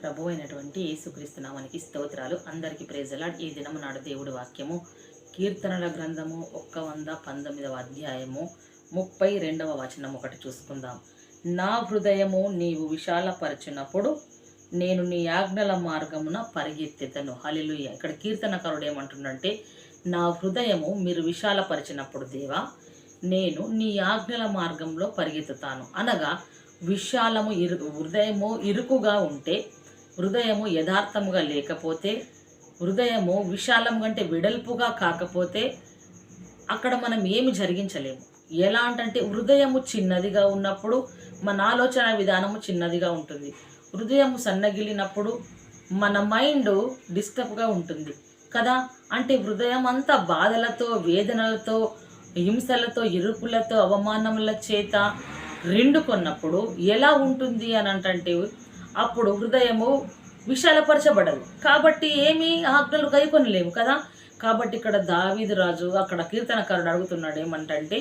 ప్రభు అయినటువంటి యేసుక్రీస్తు నామానికి స్తోత్రాలు. అందరికీ ప్రైజ్ లార్డ్. ఈ దినము నాడు దేవుడి వాక్యము కీర్తనల గ్రంథము 119వ అధ్యాయము 32వ వచనం ఒకటి చూసుకుందాం. నా హృదయము నీవు విశాలపరచినప్పుడు నేను నీ ఆజ్ఞల మార్గమున పరిగెత్తెదను. హల్లెలూయా. ఇక్కడ కీర్తనకారుడు ఏమంటుండంటే, నా హృదయము మీరు విశాలపరిచినప్పుడు దేవా నేను నీ ఆజ్ఞల మార్గంలో పరిగెత్తుతాను. అనగా విశాలము హృదయము ఇరుకుగా ఉంటే, హృదయము యథార్థముగా లేకపోతే, హృదయము విశాలం కంటే వెడల్పుగా కాకపోతే అక్కడ మనం ఏమి జరిగించలేము. ఎలా అంటే హృదయము చిన్నదిగా ఉన్నప్పుడు మన ఆలోచన విధానము చిన్నదిగా ఉంటుంది. హృదయము సన్నగిలినప్పుడు మన మైండ్ డిస్టర్బ్గా ఉంటుంది కదా. అంటే హృదయం అంతా బాధలతో, వేదనలతో, హింసలతో, ఇరుకులతో, అవమానముల చేత రెండుకొన్నప్పుడు ఎలా ఉంటుంది అని అంటే అప్పుడు హృదయము విశాలపరచబడదు. కాబట్టి ఏమీ ఆజ్ఞలు గైకొనలేము కదా. కాబట్టి ఇక్కడ దావీదు రాజు అక్కడ కీర్తనకారుడు అడుగుతున్నాడు ఏమంటే,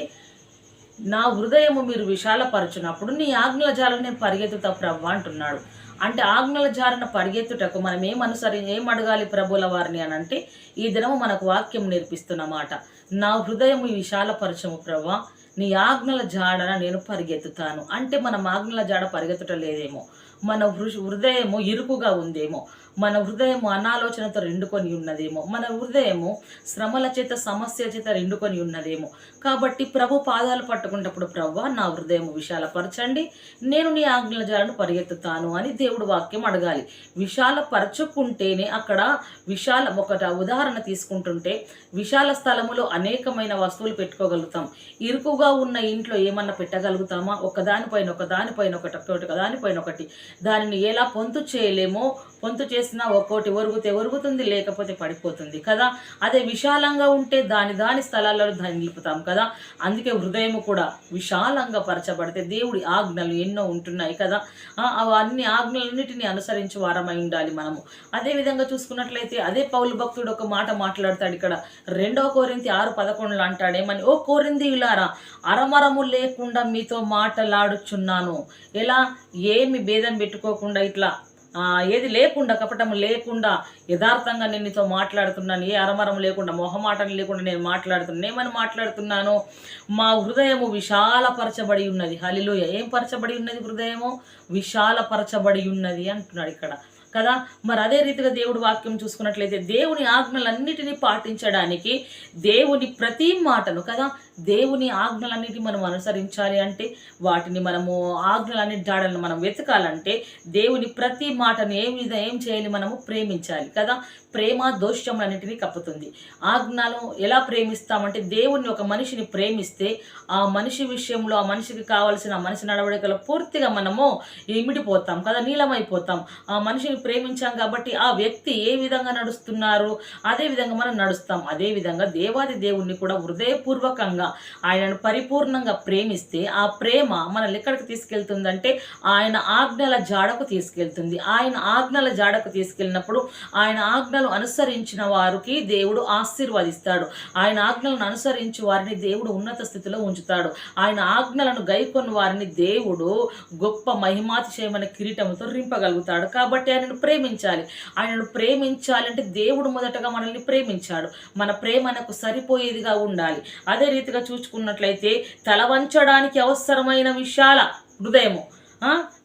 నా హృదయము మీరు విశాలపరచినప్పుడు నీ ఆజ్ఞల జాలను నేను పరిగెత్తుతా ప్రభు అంటున్నాడు. అంటే ఆజ్ఞల జారన పరిగెత్తుటకు మనం ఏం అడగాలి ప్రభుల వారిని అని అంటే, ఈ దినము మనకు వాక్యం నేర్పిస్తున్నమాట. నా హృదయము విశాలపరచము ప్రభా, నీ ఆజ్ఞల జాడన నేను పరిగెత్తుతాను. అంటే మనం ఆజ్ఞల జాడ పరిగెత్తలేదేమో, మన హృదయము ఇరుకుగా ఉందేమో, మన హృదయము అనాలోచనతో రెండుకొని ఉన్నదేమో, మన హృదయము శ్రమల చేత, సమస్య చేత రెండుకొని ఉన్నదేమో. కాబట్టి ప్రభు పాదాలు పట్టుకున్నప్పుడు, ప్రభు నా హృదయము విశాలపరచండి, నేను నీ ఆజ్ఞల జాడను పరిగెత్తుతాను అని దేవుడు వాక్యం అడగాలి. విశాలపరచుకుంటేనే అక్కడ ఒక ఉదాహరణ తీసుకుంటుంటే, విశాల స్థలములో అనేకమైన వస్తువులు పెట్టుకోగలుగుతాం. ఇరుకుగా ఉన్న ఇంట్లో ఏమన్నా పెట్టగలుగుతామా? ఒకదానిపైన ఒకటి దానిని ఎలా పొంతు చేయలేమో, పొంతు చేసినా ఒక్కోటి ఒరుగుతుంది, లేకపోతే పడిపోతుంది కదా. అదే విశాలంగా ఉంటే దాని స్థలాల్లో దాన్ని నిలుపుతాం కదా. అందుకే హృదయము కూడా విశాలంగా పరచబడితే దేవుడి ఆజ్ఞలు ఎన్నో ఉంటున్నాయి కదా. అన్ని ఆజ్ఞలన్నిటిని అనుసరించి వారమై ఉండాలి మనము. అదే విధంగా చూసుకున్నట్లయితే అదే పౌలు భక్తుడు ఒక మాట మాట్లాడతాడు ఇక్కడ 2 కొరింథీ 6:11 అంటాడేమని, ఓ కొరింథీయులారా, అరమరము లేకుండా మీతో మాటలాడుచున్నాను. ఎలా? ఏమి భేదం పెట్టుకోకుండా, ఇట్లా ఏది లేకుండా, కపటము లేకుండా యథార్థంగా నేను నీతో మాట్లాడుతున్నాను. ఏ అరమరం లేకుండా, మొహమాటం లేకుండా నేను మాట్లాడుతున్నాను. ఏమని మాట్లాడుతున్నాను? మా హృదయము విశాలపరచబడి ఉన్నది. హల్లెలూయా. ఏం పరచబడి ఉన్నది? హృదయము విశాలపరచబడి ఉన్నది అంటున్నాడు ఇక్కడ కదా. మరి అదే రీతిగా దేవుడి వాక్యం చూసుకున్నట్లయితే దేవుని ఆజ్ఞలన్నిటినీ పాటించడానికి, దేవుని ప్రతి మాటను కదా, దేవుని ఆజ్ఞలన్నిటిని మనం అనుసరించాలి అంటే, వాటిని మనము ఆజ్ఞలన్నిటి జాడలను మనం వెతకాలంటే దేవుని ప్రతి మాటను ఏం చేయాలి? మనము ప్రేమించాలి కదా. ప్రేమ దోషములన్నిటినీ కప్పుతుంది. ఆజ్ఞలు ఎలా ప్రేమిస్తామంటే, దేవుని ఒక మనిషిని ప్రేమిస్తే ఆ మనిషి విషయంలో, ఆ మనిషికి కావాల్సిన మనిషి నడవడికలో పూర్తిగా మనము ఇమిడిపోతాం కదా, నీలమైపోతాం. ఆ మనిషిని ప్రేమించాం కాబట్టి ఆ వ్యక్తి ఏ విధంగా నడుస్తున్నారు అదే విధంగా మనం నడుస్తాం. అదే విధంగా దేవాది దేవుణ్ణి కూడా హృదయపూర్వకంగా ఆయనను పరిపూర్ణంగా ప్రేమిస్తే ఆ ప్రేమ మనల్ని ఎక్కడికి తీసుకెళ్తుందంటే ఆయన ఆజ్ఞల జాడకు తీసుకెళ్తుంది. ఆయన ఆజ్ఞల జాడకు తీసుకెళ్ళినప్పుడు ఆయన ఆజ్ఞలు అనుసరించిన వారికి దేవుడు ఆశీర్వదిస్తాడు. ఆయన ఆజ్ఞలను అనుసరించి వారిని దేవుడు ఉన్నత స్థితిలో ఉంచుతాడు. ఆయన ఆజ్ఞలను గైకొన్న వారిని దేవుడు గొప్ప మహిమాతిశయమైన కిరీటంతో రింపగలుగుతాడు. కాబట్టి ఆయనను ప్రేమించాలి. ఆయనను ప్రేమించాలంటే దేవుడు మొదటగా మనల్ని ప్రేమించాడు. మన ప్రేమనకు సరిపోయేదిగా ఉండాలి. అదే రీతిగా చూసుకున్నట్లయితే తల వంచడానికి అవసరమైన విశాల హృదయము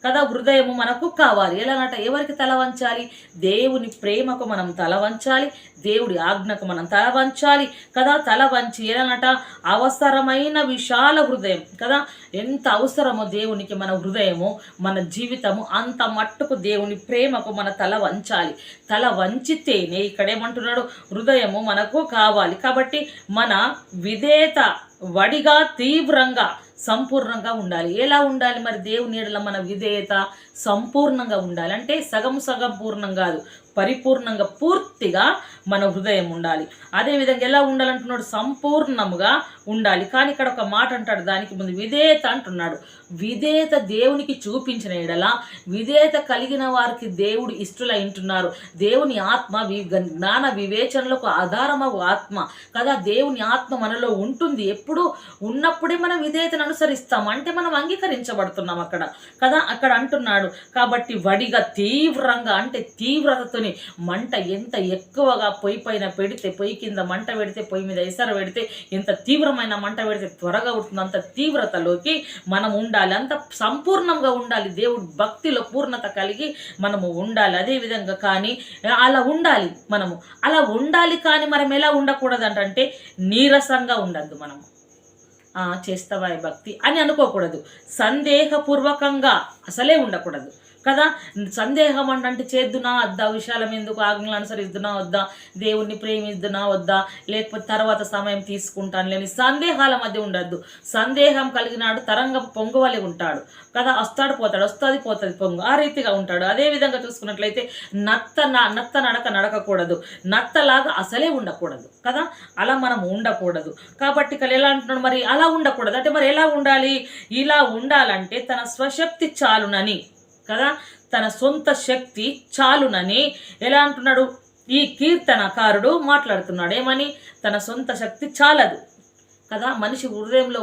కదా, హృదయము మనకు కావాలి. ఎలానట? ఎవరికి తల వంచాలి? దేవుని ప్రేమకు మనం తల వంచాలి, దేవుడి ఆజ్ఞకు మనం తల వంచాలి కదా. తల వంచి ఎలానట? అవసరమైన విశాల హృదయం కదా. ఎంత అవసరమో దేవునికి మన హృదయము, మన జీవితము, అంత మట్టుకు దేవుని ప్రేమకు మన తల వంచాలి. తల వంచితేనే ఇక్కడేమంటున్నాడు? హృదయము మనకు కావాలి. కాబట్టి మన విధేయత వడిగా, తీవ్రంగా, సంపూర్ణంగా ఉండాలి. ఎలా ఉండాలి మరి? దేవుని ఎడల మన విధేయత సంపూర్ణంగా ఉండాలి. అంటే సగం పూర్ణం కాదు, పరిపూర్ణంగా పూర్తిగా మన హృదయం ఉండాలి. అదేవిధంగా ఎలా ఉండాలంటున్నాడు? సంపూర్ణముగా ఉండాలి. కానీ ఇక్కడ ఒక మాట అంటాడు, దానికి ముందు విధేయత అంటున్నాడు. విధేయత దేవునికి చూపించిన ఎడల, విధేయత కలిగిన వారికి దేవుడు ఇష్టలై ఉంటున్నారు. దేవుని ఆత్మ జ్ఞాన వివేచనలకు ఆధారమగు ఆత్మ కదా. దేవుని ఆత్మ మనలో ఉంటుంది. ఎప్పుడు ఉన్నప్పుడే మనం విధేయతను అనుసరిస్తాం, అంటే మనం అంగీకరించబడుతున్నాం అక్కడ కదా. అక్కడ అంటున్నాడు కాబట్టి వడిగా తీవ్రంగా, అంటే తీవ్రతతోని, మంట ఎంత ఎక్కువగా పొయ్యి పైన పెడితే, పొయ్యి కింద మంట పెడితే, పొయ్యి మీద ఎసర పెడితే ఎంత తీవ్రమైన మంట పెడితే త్వరగా ఉంటుంది, అంత తీవ్రతలోకి మనం ఉండాలి, అంత సంపూర్ణంగా ఉండాలి. దేవుడు భక్తిలో పూర్ణత కలిగి మనము ఉండాలి. అదేవిధంగా కానీ అలా ఉండాలి మనము, అలా ఉండాలి. కానీ మనం ఎలా ఉండకూడదు అంటే నీరసంగా ఉండద్దు. మనము చేస్తావా భక్తి అని అనుకోకూడదు. సందేహపూర్వకంగా అసలే ఉండకూడదు కదా. సందేహం అంటే చేద్దునా వద్దా, విషయాలం ఎందుకు, ఆజ్ఞలు అనుసరిద్దునా వద్దా, దేవుణ్ణి ప్రేమిద్దునా వద్దా, లేకపోతే తర్వాత సమయం తీసుకుంటాను లేని సందేహాల మధ్య ఉండద్దు. సందేహం కలిగినాడు తరంగం పొంగువలి ఉంటాడు కదా. వస్తాడు పోతాడు, వస్తుంది పోతుంది పొంగు, ఆ రీతిగా ఉంటాడు. అదేవిధంగా చూసుకున్నట్లయితే నత్త నడక నడకకూడదు, నత్తలాగా అసలే ఉండకూడదు కదా. అలా మనం ఉండకూడదు. కాబట్టి ఇక్కడ ఎలా అంటున్నాడు? మరి అలా ఉండకూడదు అంటే మరి ఎలా ఉండాలి? ఇలా ఉండాలంటే తన స్వశక్తి చాలునని కదా, తన సొంత శక్తి చాలునని ఎలా అంటున్నాడు? ఈ కీర్తనకారుడు మాట్లాడుతున్నాడు. ఏమని? తన సొంత శక్తి చాలదు కదా. మనిషి హృదయంలో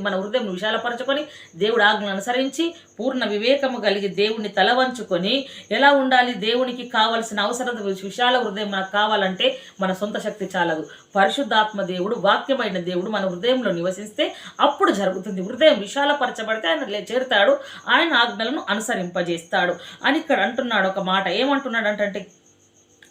మన హృదయం విశాలపరచుకొని దేవుడు ఆజ్ఞను అనుసరించి పూర్ణ వివేకము కలిగి దేవుడిని తలవంచుకొని ఎలా ఉండాలి? దేవునికి కావలసిన అవసరత విశాల హృదయం మనకు కావాలంటే మన సొంత శక్తి చాలదు. పరిశుద్ధాత్మ దేవుడు, వాక్యమైన దేవుడు మన హృదయంలో నివసిస్తే అప్పుడు జరుగుతుంది. హృదయం విశాలపరచబడితే ఆయన చేరుతాడు, ఆయన ఆజ్ఞలను అనుసరింపజేస్తాడు అని ఇక్కడ అంటున్నాడు. ఒక మాట ఏమంటున్నాడు అంటే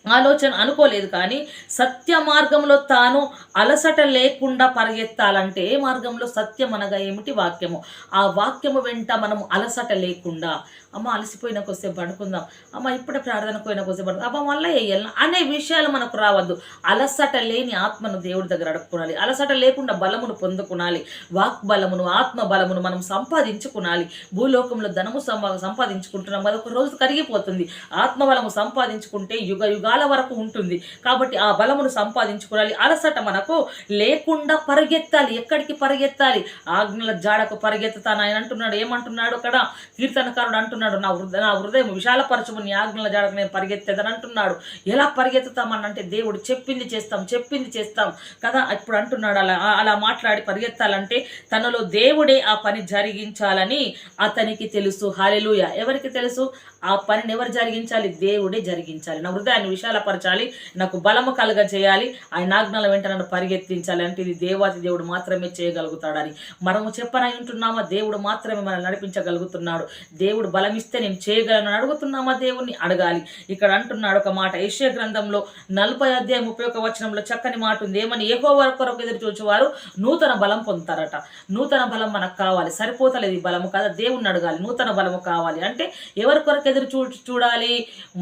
ఆలోచన అనుకోలేదు కానీ సత్య మార్గంలో తాను అలసట లేకుండా పరిగెత్తాలంటే ఏ మార్గంలో? సత్యం అనగా ఏమిటి? వాక్యము. ఆ వాక్యము వెంట మనము అలసట లేకుండా, అమ్మ అలసిపోయిన కొద్దిసేపు పడుకుందాం, అమ్మ ఇప్పుడే ప్రార్థనకు పోయిన కొద్దిసేపు పడుకుందాం, అమ్మ మళ్ళీ వేయాలి అనే విషయాలు మనకు రావద్దు. అలసట లేని ఆత్మను దేవుడి దగ్గర అడుక్కునాలి. అలసట లేకుండా బలమును పొందుకునాలి. వాక్ బలమును, ఆత్మ బలమును మనం సంపాదించుకునాలి. భూలోకంలో ధనము సంపాదించుకుంటున్నాం, అదొక రోజు కరిగిపోతుంది. ఆత్మబలము సంపాదించుకుంటే యుగ యుగాల వరకు ఉంటుంది. కాబట్టి ఆ బలమును సంపాదించుకోవాలి. అలసట మనకు లేకుండా పరిగెత్తాలి. ఎక్కడికి పరిగెత్తాలి? ఆజ్ఞల జాడకు పరిగెత్తుతాను ఆయన అంటున్నాడు. ఏమంటున్నాడు అక్కడ? కీర్తనకారుడు అంటున్నాడు, నా హృదయం విశాలపరచము, నీ ఆజ్ఞల జాడకు నేను పరిగెత్తేదని అంటున్నాడు. ఎలా పరిగెత్తుతామనంటే దేవుడు చెప్పింది చేస్తాం కదా. ఇప్పుడు అంటున్నాడు అలా మాట్లాడి పరిగెత్తాలంటే తనలో దేవుడే ఆ పని జరిగించాలని అతనికి తెలుసు. హల్లెలూయా. ఎవరికి తెలుసు? ఆ పనిని ఎవరు జరిగించాలి? దేవుడే జరిగించాలి. నా హృదయాన్ని విశాలపరచాలి, నాకు బలము కలుగజేయాలి, ఆయన ఆజ్ఞల వెంట నన్ను పరిగెత్తించాలి అంటే ఇది దేవాది దేవుడు మాత్రమే చేయగలుగుతాడని మనము చెప్పనై ఉంటున్నామా? దేవుడు మాత్రమే మనం నడిపించగలుగుతున్నాడు. దేవుడు బలమిస్తే నేను చేయగలను అడుగుతున్నామా? దేవుణ్ణి అడగాలి. ఇక్కడ అంటున్నాడు ఒక మాట, యెషయా గ్రంథంలో 40:31 చక్కని మాట ఉంది. ఏమని? యెహోవా కొరకు ఎదురు చూచేవారు నూతన బలం పొందుతారట. నూతన బలం మనకు కావాలి. సరిపోతలేదు ఈ బలము కదా. దేవుణ్ణి అడగాలి, నూతన బలము కావాలి అంటే ఎవరి కొరకు ఎదురు చూడాలి?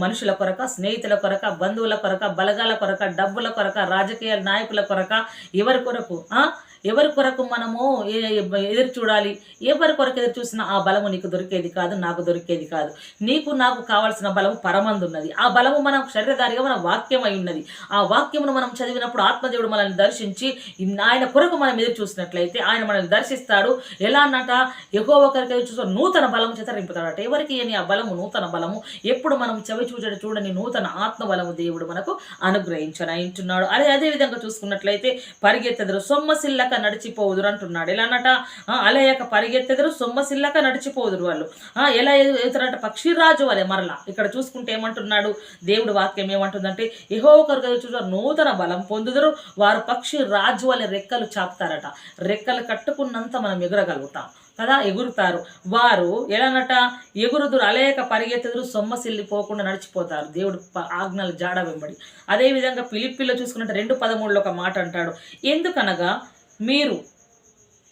మనుషుల కొరక, స్నేహితుల కొరక, బంధువుల కొరక, బలగాల కొరక, డబ్బుల కొరక, రాజకీయ నాయకుల కొరక, ఎవరి కొరకు ఎవరి కొరకు మనము ఎదురు చూడాలి? ఎవరి కొరకు ఎదురు చూసినా ఆ బలము నీకు దొరికేది కాదు, నాకు దొరికేది కాదు. నీకు నాకు కావాల్సిన బలము పరమందు ఉన్నది. ఆ బలము మన శరీరధారిగా మన వాక్యమై ఉన్నది. ఆ వాక్యమును మనం చదివినప్పుడు ఆత్మదేవుడు మనల్ని దర్శించి ఆయన కొరకు మనం ఎదురు చూసినట్లయితే ఆయన మనల్ని దర్శిస్తాడు. ఎలా అన్నట? యెహోవా కొరకు ఎదురు చూసిన నూతన బలము చేత రింపుతాడట. ఎవరికి అని ఆ బలము? నూతన బలము. ఎప్పుడు మనం చెవి చూడని నూతన ఆత్మ బలము దేవుడు మనకు అనుగ్రహించనంటున్నాడు. అదేవిధంగా చూసుకున్నట్లయితే పరిగెత్తెదరు సొమ్మసిల్లక నడిచిపోదురు అంటున్నాడు. ఎలా అన్నట? అలయక పరిగెత్తెదరు సొమ్మసిల్లక నడిచిపోదురు వాళ్ళు. ఎలా ఎదురంట? పక్షిరాజు వలె. మరలా ఇక్కడ చూసుకుంటే ఏమంటున్నాడు దేవుడు వాక్యం? ఏమంటుందంటే యెహోవా కొరకు ఎదురు చూసిన నూతన బలం పొందుదురు, వారు పక్షి రాజు వలె రెక్కలు చాపుతారట. రెక్కలు కట్టుకున్నంత మనం ఎగురగలుగుతాం కదా, ఎగురుతారు. వారు ఎలానట? ఎగురుదురు, అలేక పరిగెత్తుదురు, సొమ్మసిల్లిపోకుండా నడిచిపోతారు దేవుడు ఆజ్ఞల జాడ వెంబడి. అదేవిధంగా ఫిలిప్పీలో చూసుకున్నట్టు 2:13 ఒక మాట అంటాడు, ఎందుకనగా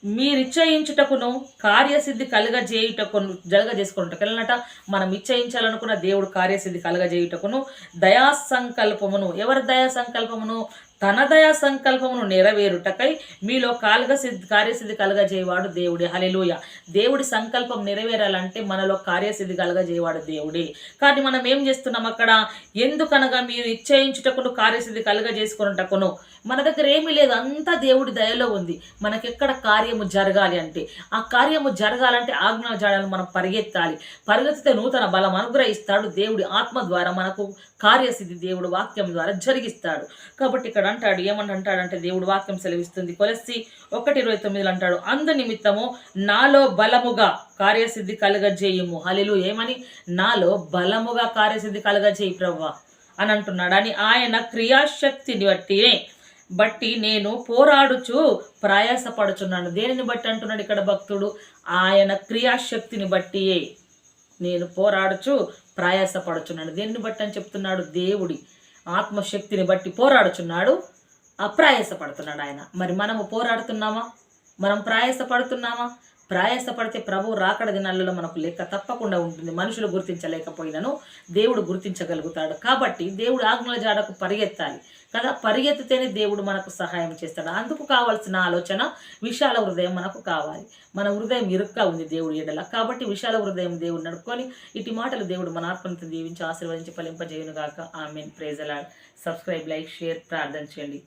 మీరిచ్చయించుటకును కార్యసిద్ధి జరగజేసుకున్నట్టు వెళ్ళనట. మనం ఇచ్చయించాలనుకున్న దేవుడు కార్యసిద్ధి కలగజేయుటకును దయా సంకల్పమును. ఎవరి దయా సంకల్పమును? తన దయా సంకల్పమును నెరవేరుటకై మీలో కార్యసిద్ధి కలగజేయవాడు దేవుడే. హల్లెలూయా. దేవుడి సంకల్పం నెరవేరాలంటే మనలో కార్యసిద్ధి కలగజేయవాడు దేవుడే. కానీ మనం ఏం చేస్తున్నాం అక్కడ? ఎందుకనగా మీరు నిశ్చయించుటకును కార్యసిద్ధి కలగజేసుకున్నటకును. మన దగ్గర ఏమీ లేదు, అంతా దేవుడి దయలో ఉంది. మనకెక్కడ కార్యము జరగాలి అంటే, ఆ కార్యము జరగాలంటే ఆజ్ఞల జాడలను మనం పరిగెత్తాలి. పరిగెత్తితే నూతన బలం అనుగ్రహిస్తాడు దేవుడి ఆత్మ ద్వారా. మనకు కార్యసిద్ధి దేవుడు వాక్యం ద్వారా జరిగిస్తాడు. కాబట్టి ఇక్కడ అంటాడు, ఏమంటాడంటే దేవుడు వాక్యం సెలవిస్తుంది. కొలస్సి 1:29 అంటాడు, అందు నిమిత్తము నాలో బలముగా కార్యసిద్ధి కలగజేయుము. హల్లెలూయా. ఏమని? నాలో బలముగా కార్యసిద్ధి కలగజేయి ప్రభువా అని అంటున్నాడు. అని ఆయన క్రియాశక్తిని బట్టి నేను పోరాడుచు ప్రయాసపడుచున్నాను. దేనిని బట్టి అంటున్నాడు ఇక్కడ భక్తుడు? ఆయన క్రియాశక్తిని బట్టియే నేను పోరాడుచు ప్రయాసపడుచున్నాను. దేనిని బట్టి అని చెప్తున్నాడు? దేవుడి ఆత్మశక్తిని బట్టి పోరాడుచున్నాడు, ప్రయాసపడుతున్నాడు ఆయన. మరి మనము పోరాడుతున్నామా? మనం ప్రయాసపడుతున్నామా? ప్రయాసపడితే ప్రభు రాకడ దినాలలో మనకు లెక్క తప్పకుండా ఉంటుంది. మనుషులు గుర్తించలేకపోయినను దేవుడు గుర్తించగలుగుతాడు. కాబట్టి దేవుడు ఆజ్ఞల జాడకు పరిగెత్తాలి కదా. పరిగెత్తితేనే దేవుడు మనకు సహాయం చేస్తాడు. అందుకు కావాల్సిన ఆలోచన, విశాల హృదయం మనకు కావాలి. మన హృదయం ఇరుక్గా ఉంది దేవుడి ఎడల. కాబట్టి విశాల హృదయం దేవుడు నడుపుకొని ఇటు మాటలు దేవుడు మన ఆత్మను దీవించి ఆశీర్వదించి ఫలింపజేయును గాక. Amen. Praise the lord. Subscribe, like, share, ప్రార్థన చేయండి.